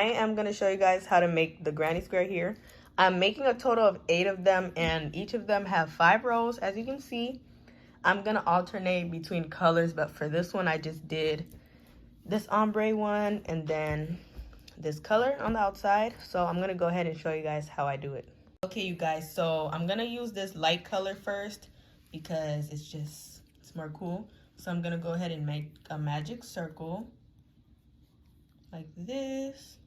am going to show you guys how to make the granny square here. I'm making a total of 8 of them, and each of them have 5 rows, as you can see. I'm going to alternate between colors, but for this one, I just did this ombre one and then this color on the outside. So I'm going to go ahead and show you guys how I do it. Okay, you guys, so I'm going to use this light color first because it's more cool. So I'm going to go ahead and make a magic circle like this,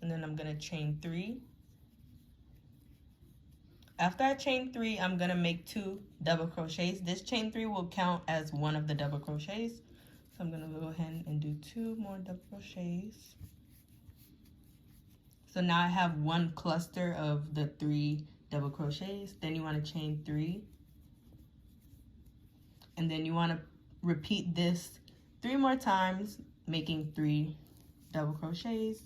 and then I'm going to chain 3. After I chain 3, I'm going to make 2 double crochets. This chain 3 will count as one of the double crochets. So I'm going to go ahead and do 2 more double crochets. So now I have one cluster of the 3 double crochets. Then you want to chain 3. And then you want to repeat this 3 more times, making 3 double crochets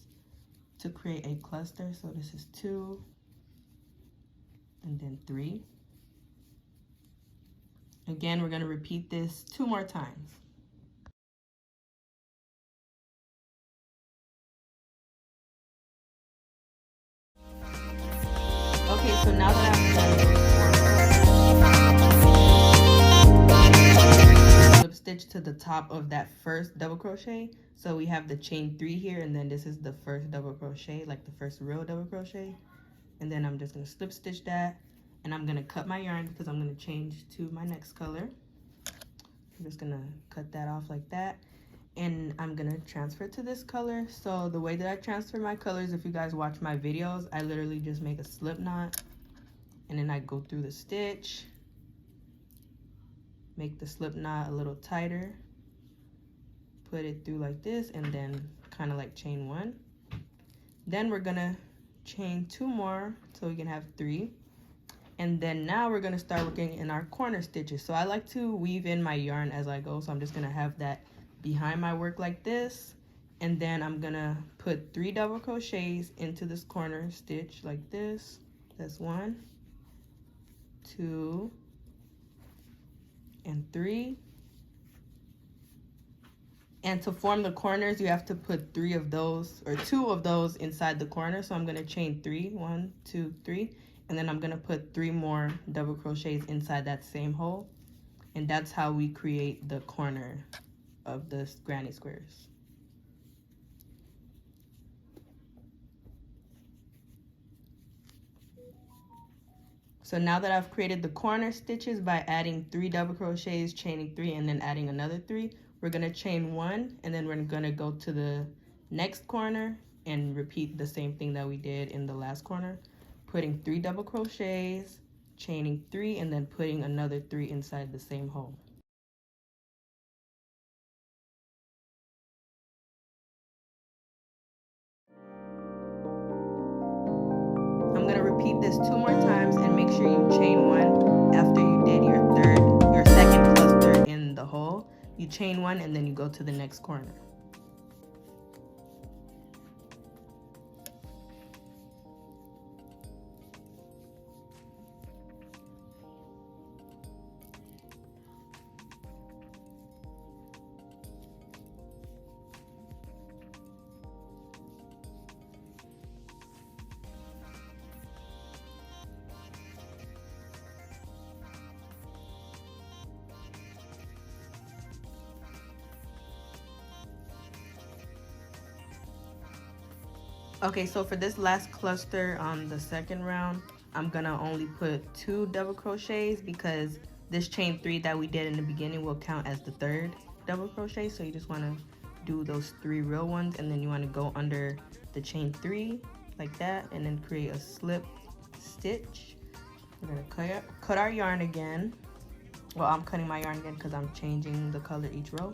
to create a cluster. So this is 2. And then 3. Again, we're going to repeat this 2 more times. Okay, so now that I've done slip stitch to the top of that first double crochet. So we have the chain 3 here, and then this is the first double crochet, like the first real double crochet. And then I'm just going to slip stitch that, and I'm going to cut my yarn because I'm going to change to my next color. I'm just going to cut that off like that, and I'm going to transfer to this color. So the way that I transfer my colors, if you guys watch my videos, I literally just make a slip knot, and then I go through the stitch, make the slip knot a little tighter, put it through like this, and then kind of like chain 1. Then we're going to chain 2 more so we can have 3, and then now we're going to start working in our corner stitches. So I like to weave in my yarn as I go, so I'm just going to have that behind my work like this, and then I'm going to put 3 double crochets into this corner stitch like this. That's 1, 2, and 3. And to form the corners, you have to put 3 of those, or 2 of those inside the corner. So I'm going to chain 3, 1, 2, 3, and then I'm going to put 3 more double crochets inside that same hole. And that's how we create the corner of the granny squares. So now that I've created the corner stitches by adding 3 double crochets, chaining 3, and then adding another 3, we're going to chain 1, and then we're going to go to the next corner and repeat the same thing that we did in the last corner, putting 3 double crochets, chaining 3, and then putting another 3 inside the same hole. I'm going to repeat this 2 more times, and make sure you chain 1 after you did your second cluster in the hole. You chain 1, and then you go to the next corner. Okay, so for this last cluster on the second round, I'm gonna only put 2 double crochets because this chain 3 that we did in the beginning will count as the 3rd double crochet. So you just wanna do those 3 real ones, and then you wanna go under the chain 3 like that, and then create a slip stitch. We're gonna cut our yarn again. Well, I'm cutting my yarn again because I'm changing the color each row.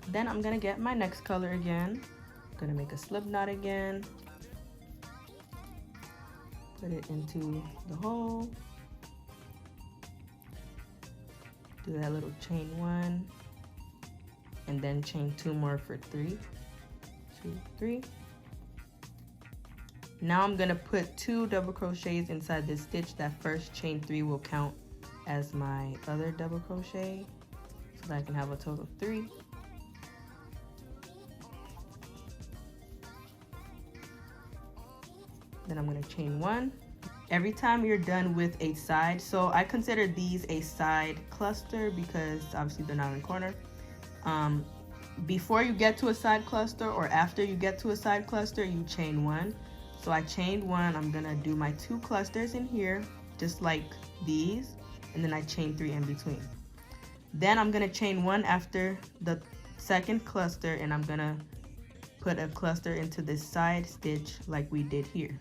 Then I'm gonna get my next color again. Gonna make a slip knot again, put it into the hole, do that little chain 1, and then chain 2 more for 3, 2, 3. Now I'm gonna put 2 double crochets inside this stitch. That first chain 3 will count as my other double crochet, so that I can have a total of 3. Then I'm going to chain 1. Every time you're done with a side, so I consider these a side cluster because obviously they're not in the corner. Before you get to a side cluster or after you get to a side cluster, you chain 1. So I chained 1. I'm gonna do my 2 clusters in here, just like these, and then I chain 3 in between. Then I'm gonna chain 1 after the second cluster, and I'm gonna put a cluster into this side stitch like we did here.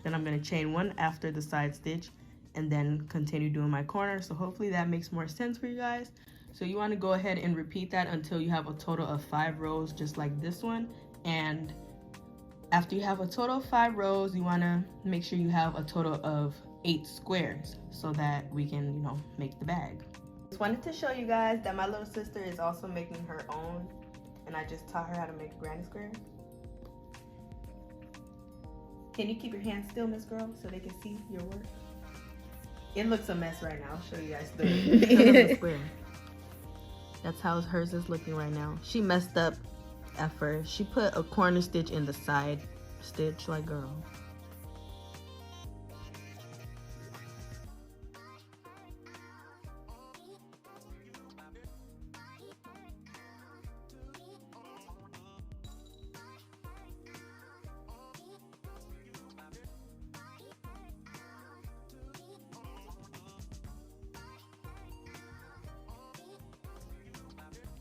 Then I'm gonna chain 1 after the side stitch and then continue doing my corner. So hopefully that makes more sense for you guys. So you wanna go ahead and repeat that until you have a total of 5 rows, just like this one. And after you have a total of 5 rows, you wanna make sure you have a total of 8 squares so that we can, make the bag. Just wanted to show you guys that my little sister is also making her own, and I just taught her how to make a granny square. Can you keep your hands still, Miss Girl, so they can see your work? It looks a mess right now. I'll show you guys the square. That's how hers is looking right now. She messed up at first. She put a corner stitch in the side stitch, like girl.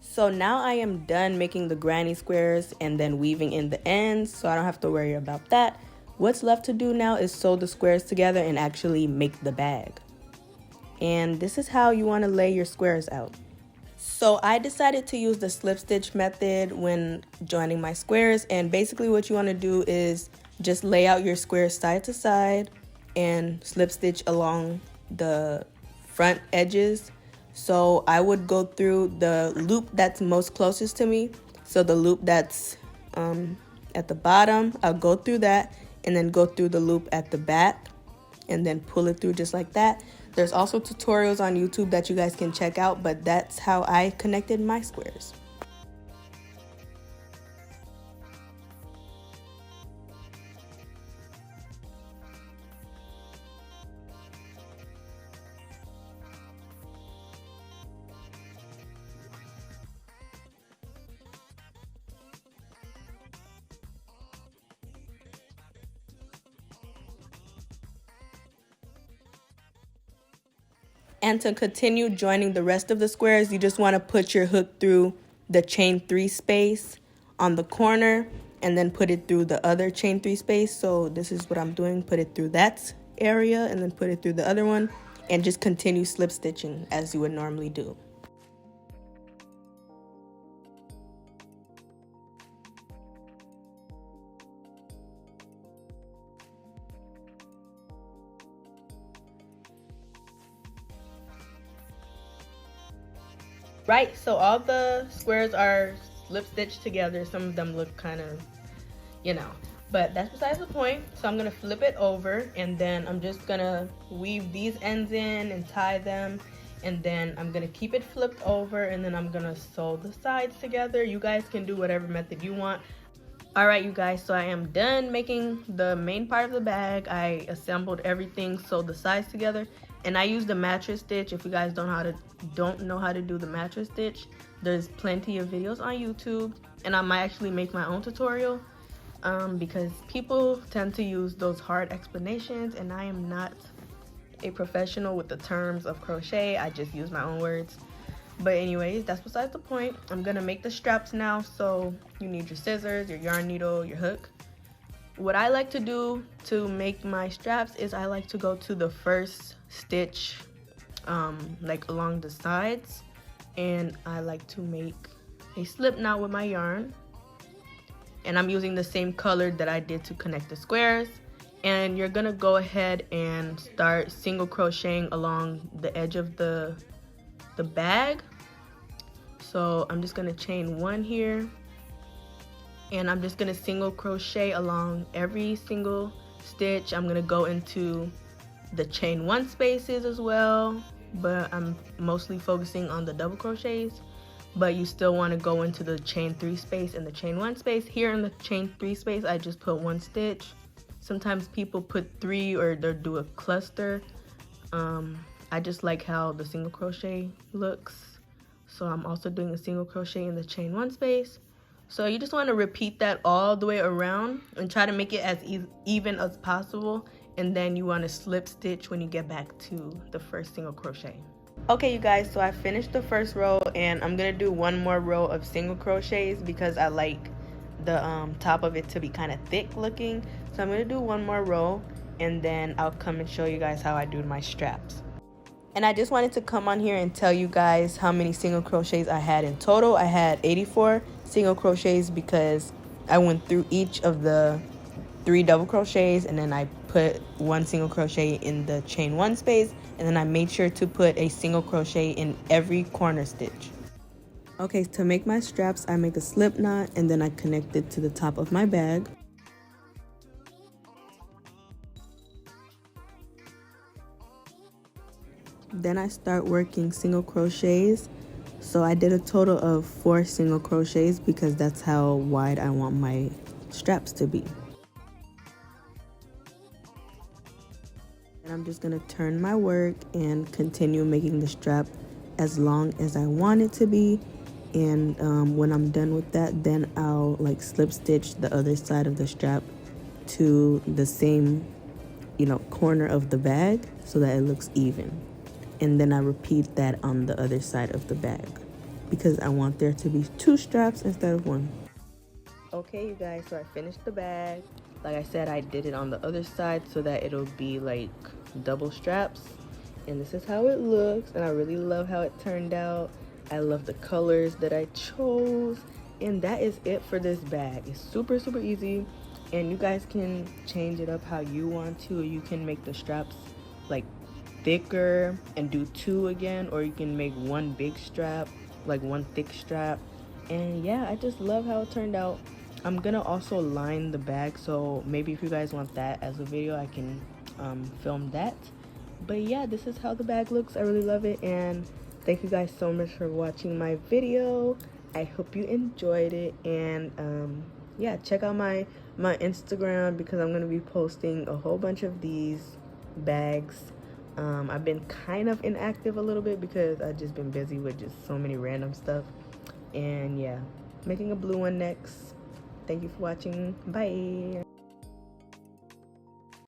So now I am done making the granny squares and then weaving in the ends, so I don't have to worry about that. What's left to do now is sew the squares together and actually make the bag. And this is how you want to lay your squares out. So I decided to use the slip stitch method when joining my squares, and basically what you want to do is just lay out your squares side to side and slip stitch along the front edges. So I would go through the loop that's most closest to me. So the loop that's at the bottom, I'll go through that and then go through the loop at the back and then pull it through just like that. There's also tutorials on YouTube that you guys can check out, but that's how I connected my squares. And to continue joining the rest of the squares, you just want to put your hook through the chain 3 space on the corner and then put it through the other chain 3 space. So this is what I'm doing, put it through that area and then put it through the other one and just continue slip stitching as you would normally do. Right, so all the squares are slip stitched together. Some of them look kind of, but that's besides the point. So I'm gonna flip it over and then I'm just gonna weave these ends in and tie them, and then I'm gonna keep it flipped over and then I'm gonna sew the sides together. You guys can do whatever method you want. All right, you guys, so I am done making the main part of the bag. I assembled everything, sewed the sides together, and I used the mattress stitch. If you guys don't know how to do the mattress stitch, there's plenty of videos on YouTube, and I might actually make my own tutorial because people tend to use those hard explanations, and I am not a professional with the terms of crochet. I just use my own words. But anyways, that's besides the point. I'm gonna make the straps now, so you need your scissors, your yarn needle, your hook. What I like to do to make my straps is I like to go to the first stitch like along the sides, and I like to make a slip knot with my yarn, and I'm using the same color that I did to connect the squares. And you're gonna go ahead and start single crocheting along the edge of the bag. So I'm just gonna chain 1 here, and I'm just gonna single crochet along every single stitch. I'm gonna go into the chain 1 spaces as well, but I'm mostly focusing on the double crochets. But you still want to go into the chain 3 space and the chain 1 space. Here in the chain 3 space, I just put 1 stitch, Sometimes people put 3 or they'll do a cluster. I just like how the single crochet looks. So I'm also doing a single crochet in the chain 1 space. So you just want to repeat that all the way around and try to make it as even as possible. And then you want to slip stitch when you get back to the first single crochet. Okay, you guys, so I finished the first row and I'm gonna do one more row of single crochets because I like the top of it to be kind of thick looking. So I'm gonna do one more row and then I'll come and show you guys how I do my straps. And I just wanted to come on here and tell you guys how many single crochets I had in total. I had 84 single crochets because I went through each of the 3 double crochets and then I put 1 single crochet in the chain 1 space, and then I made sure to put a single crochet in every corner stitch. Okay, to make my straps, I make a slip knot and then I connect it to the top of my bag. Then I start working single crochets. So I did a total of 4 single crochets because that's how wide I want my straps to be. And I'm just gonna turn my work and continue making the strap as long as I want it to be. And when I'm done with that, then I'll like slip stitch the other side of the strap to the same, corner of the bag so that it looks even. And then I repeat that on the other side of the bag because I want there to be 2 straps instead of 1. Okay, you guys, so I finished the bag. Like I said, I did it on the other side so that it'll be like double straps. And this is how it looks, and I really love how it turned out. I love the colors that I chose. And that is it for this bag. It's super, super easy. And you guys can change it up how you want to. You can make the straps like thicker and do 2 again, or you can make 1 big strap, like 1 thick strap. And yeah, I just love how it turned out. I'm gonna also line the bag, so maybe if you guys want that as a video, I can film that. But yeah, this is how the bag looks. I really love it, and thank you guys so much for watching my video. I hope you enjoyed it, and yeah, check out my Instagram because I'm gonna be posting a whole bunch of these bags. I've been kind of inactive a little bit because I've just been busy with just so many random stuff. And yeah, making a blue one next. Thank you for watching. Bye.